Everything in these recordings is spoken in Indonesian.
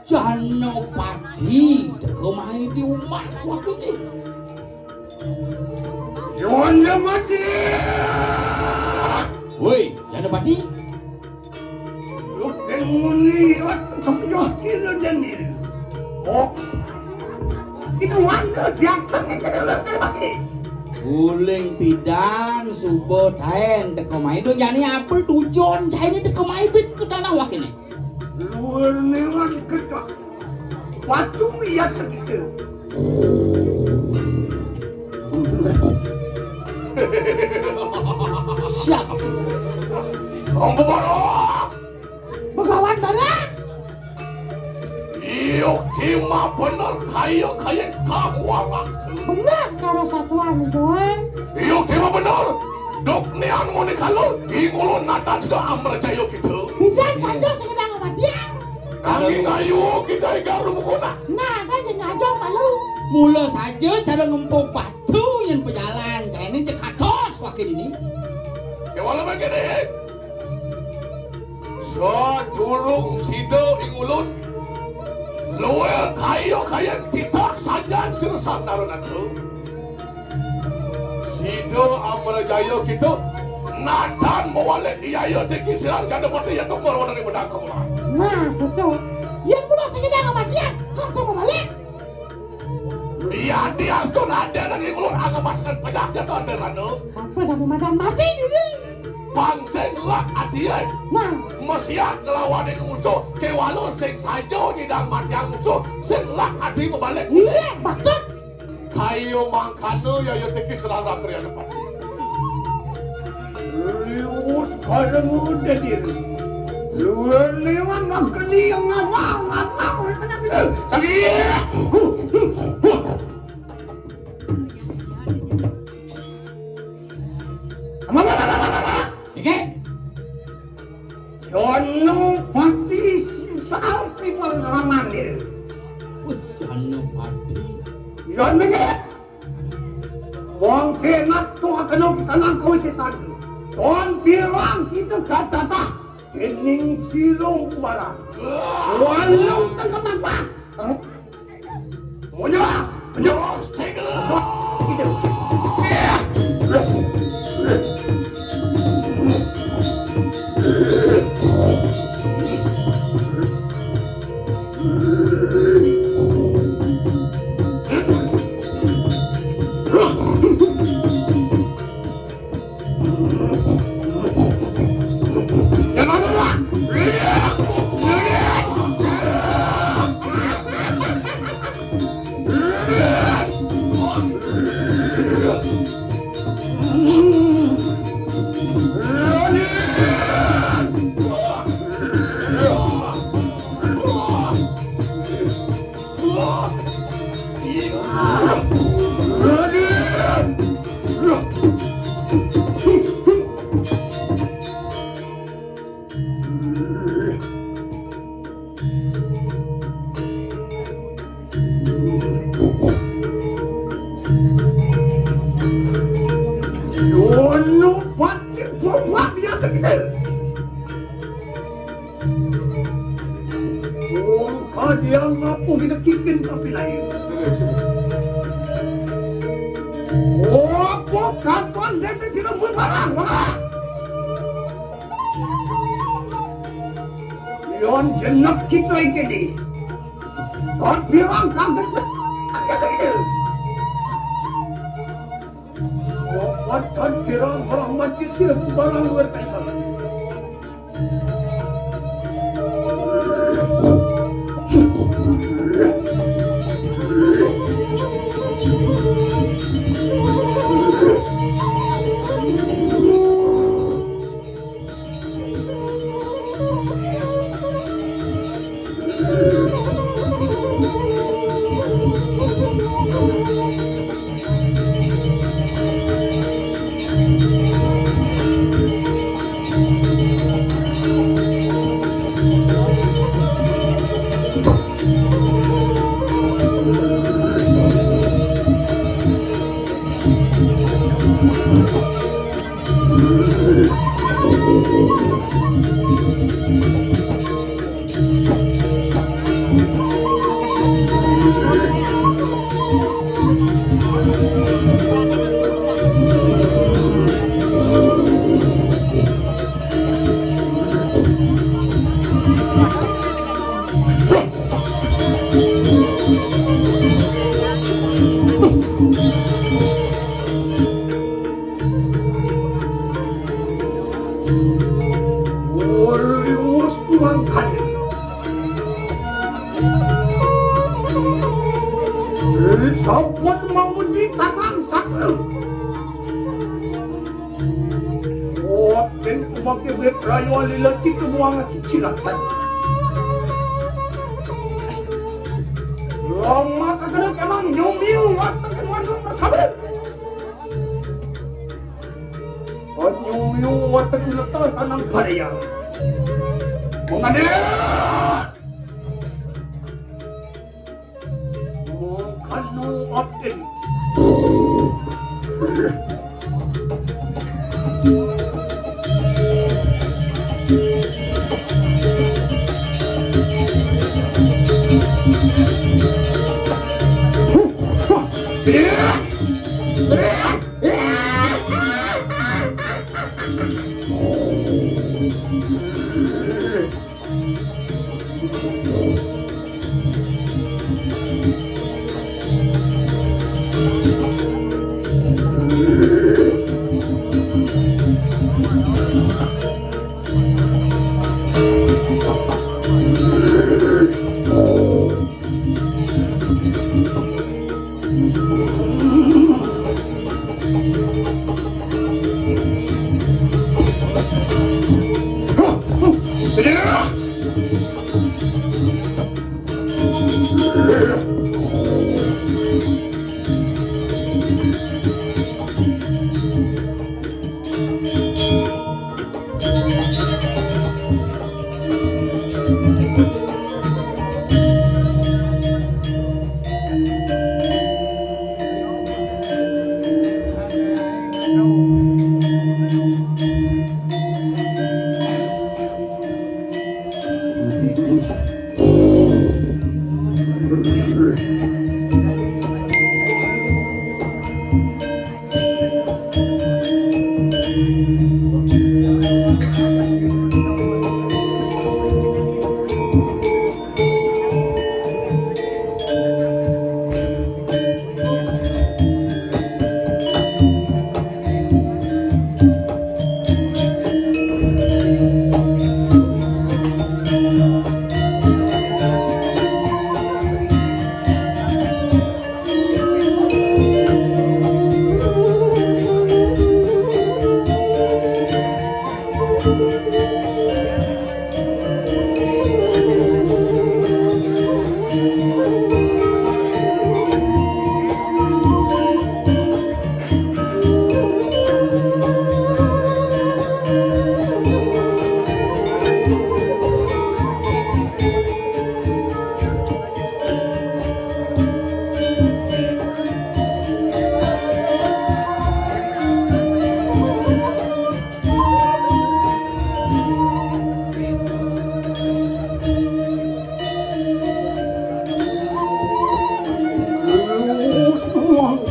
Senibudayabali teko main di rumah waktu ini. Senibudayabali. Woi, Senibudayabali. Lu penglihat kejokin jadi. Oh, itu wanda jatuh jadi lagi. Guling pidan subo taen teko main do yani apel tujon caine teko main bin ke tanah wakini. Luar lewat ketok. Waktu lihat begitu. Siapa? Ampura. Begawan tanah. Iyo kima benar kaya kamu waktu. Benar cara satuan tuan. Iyo kima benar. Dok nian mau kalau ingulun nata juga amrajayo gitu. Bidan saja sedang sama dia. Kami ngayu kita igaru mukona. Nah, kan jenajah malu. Mula saja cara ngempuk batu yang pejalan. Kayak ini cekatos wakil ini. Ya walau begini. So durung sido ingulun. Luwe kayo kita saja sirsam narunan tu. Sido amrajayo gitu. Natan mewalik iya teki silang kada pada yang nomor warna ni bedang kamu. Nah, betul. Yang mula sedang sama dia, kan sama balik. Dia sudah ada dan ingulun agak masukkan pejaknya tu ada rano. Apa dah memadam mati ini? Pangseng lah adian. Nah, Mesiak ngelawan yang musuh. Kewalau seng saja nyidang mati yang musuh. Seng lah adi membalik. iya, betul. Kayo mangkano ya teki silang rakri yang depan. Lius pada muda diri. Luar lewat makni yang ngawang. Sakit. Oke. Senibudayabali sampai pengalaman dia. Senibudayabali. Yan begini. Wong kenat tu akan kita nangkau sesan. Tuan pirang kita kata tak. Kening silong barang. Walau tak apa. Menyerah. Segera. Itu. Dia ngapu kita kikin tapi lain. Oh, kantuan dari sini barang, wah. Yon jenap kita ini. Kau bilang kamu ada itu. Oh, kau bilang orang mati sini barang luar kaitan. Sobat mau ditanam sakral. Oh, dan umakai berkerayu alila cik buang suci laksan. Lama kadang emang nyomiu watak kenuan tersabit. Oh, nyomiu watak letak tanam karya. Mengadir. Kanu optin.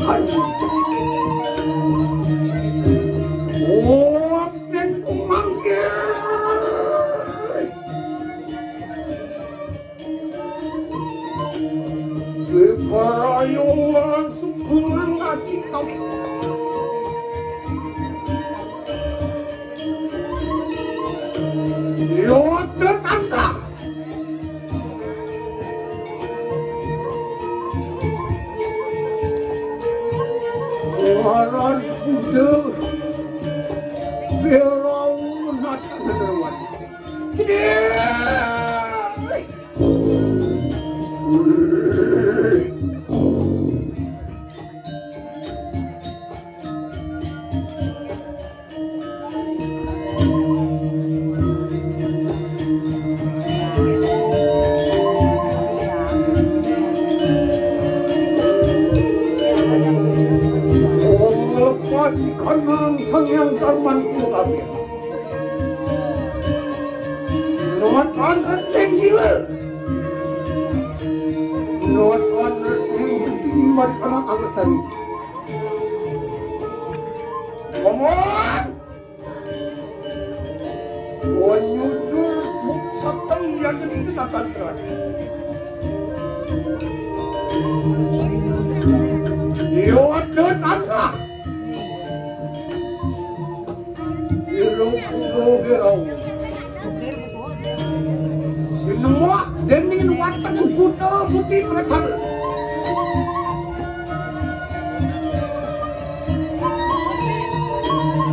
kan. Oh, dan kumanggil. Keparayuan sukulan lagi kau. Yo tertangkap. Waran kuda berau natan derwan. Kanang sangyang darman kami. Not understandable. Not understanding mari kanang agasari. Come on. When you do sabtang yang jadi natantra. You do tantra. Gerau. Semua dengan watak yang putih berasal.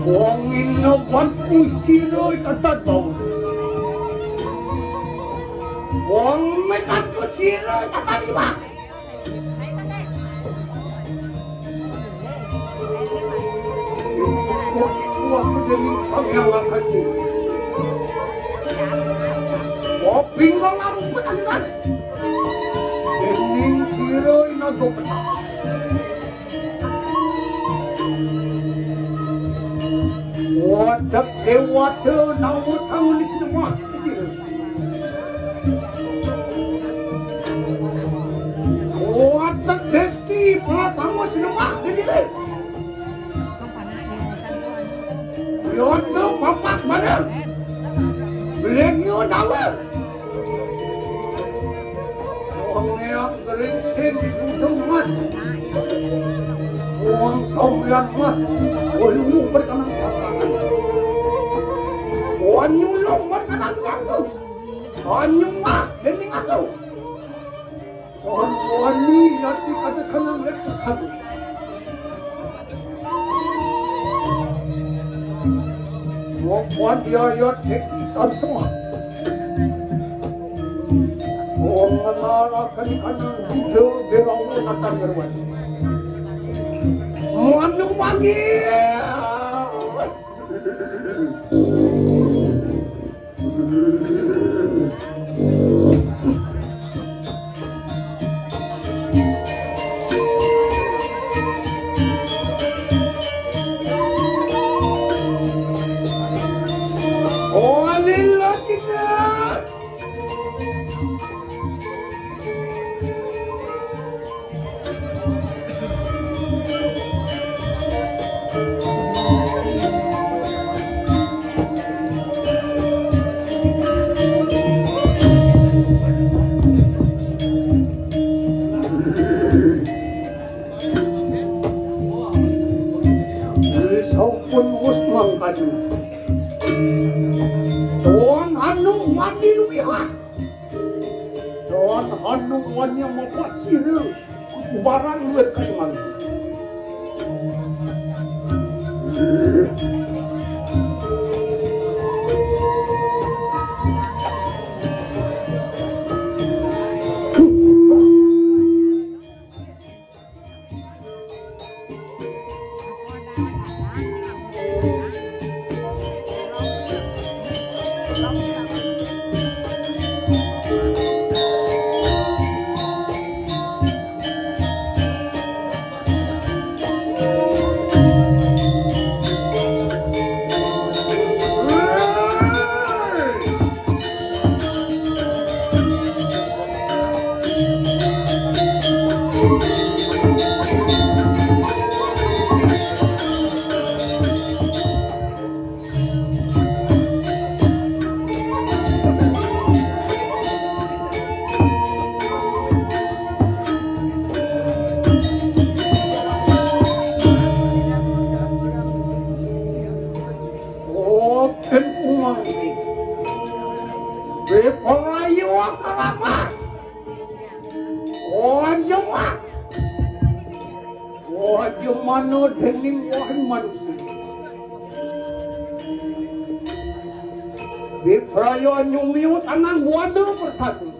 Wangin nawan puciro tatat bau. Wang mekat kusiro tatat lima. Aku jadi sangat makasih. Koping bang aku penasaran. Dening Jero Agung petang. Wadak dewata nawa sang di semua. Wadak deski pelasango semua jadi. Yoto papak mana? Belegio dawa. Soalnya geringsing di gudang mas. Uang saulian mas. Ulu berkenang pasangan. Wanyulong berkenang aku. Wanyumah dening aku. Wani yang dikatakan oleh satu. Wan dia tek semua. Mengalahkan kanan kuda berau natan berwan. Manu panggil. Tuan Hanung mandi lumiha. Tuan Hanung wanya mapasir barang luar kaiman. bagaimana dening wahai manusia Bipraya nyumiu tangan wadah persatu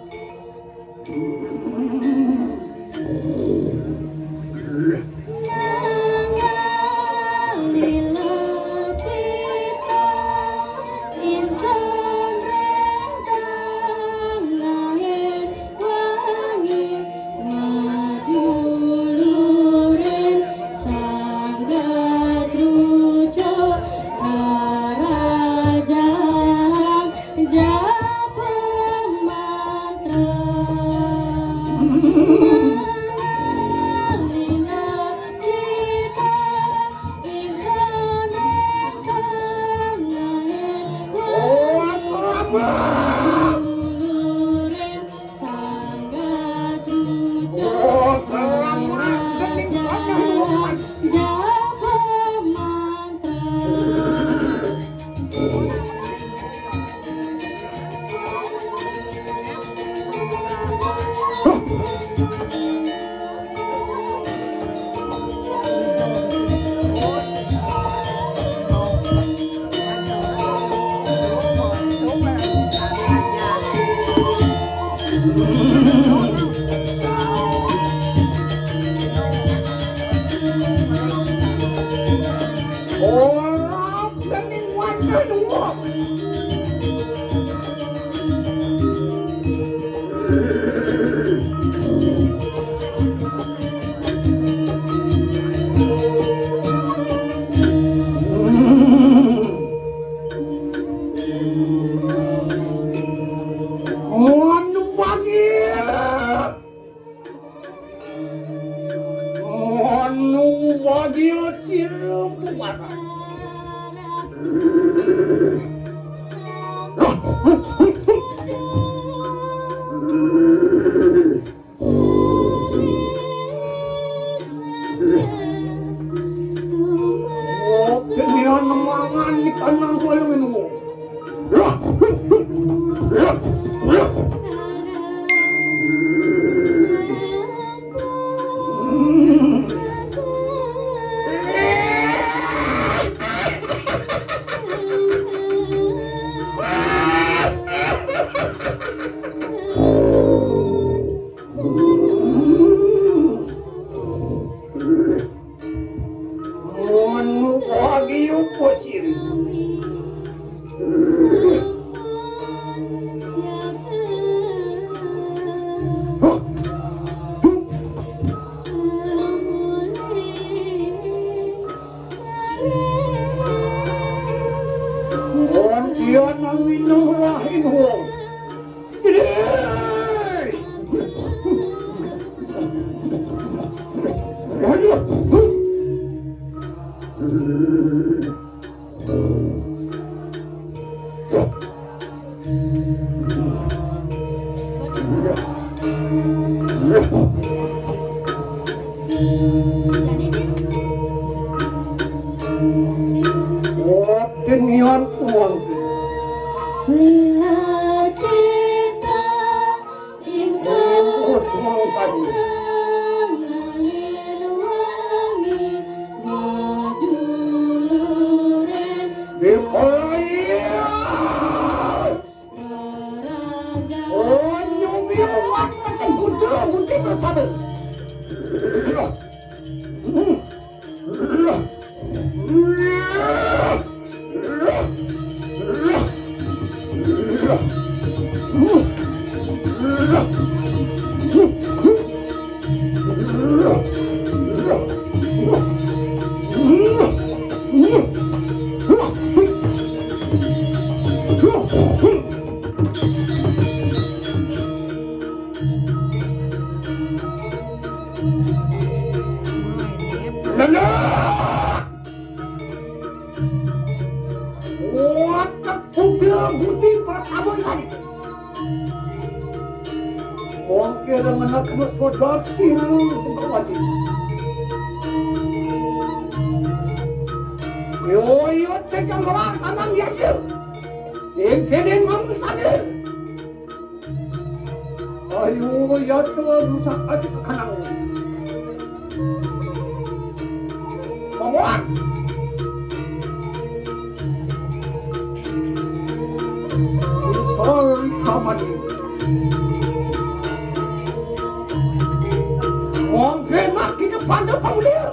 enak di depan dia.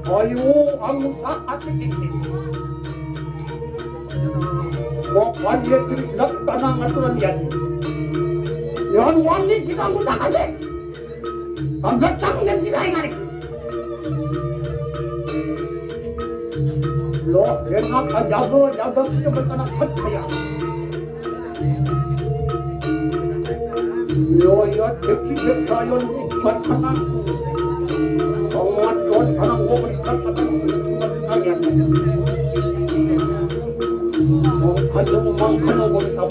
Ayo angsa asik ini. Wawan dia tulis dak tanah aturan dia. Yang wani kita angsa asik. Panggasang dan sirai kali. Loh, enak jaga kita bertanah kaya. Yo teknik kayon bertanah. Sangat don karena gua beriskat kata kalian. Kalau mangkano gua bisa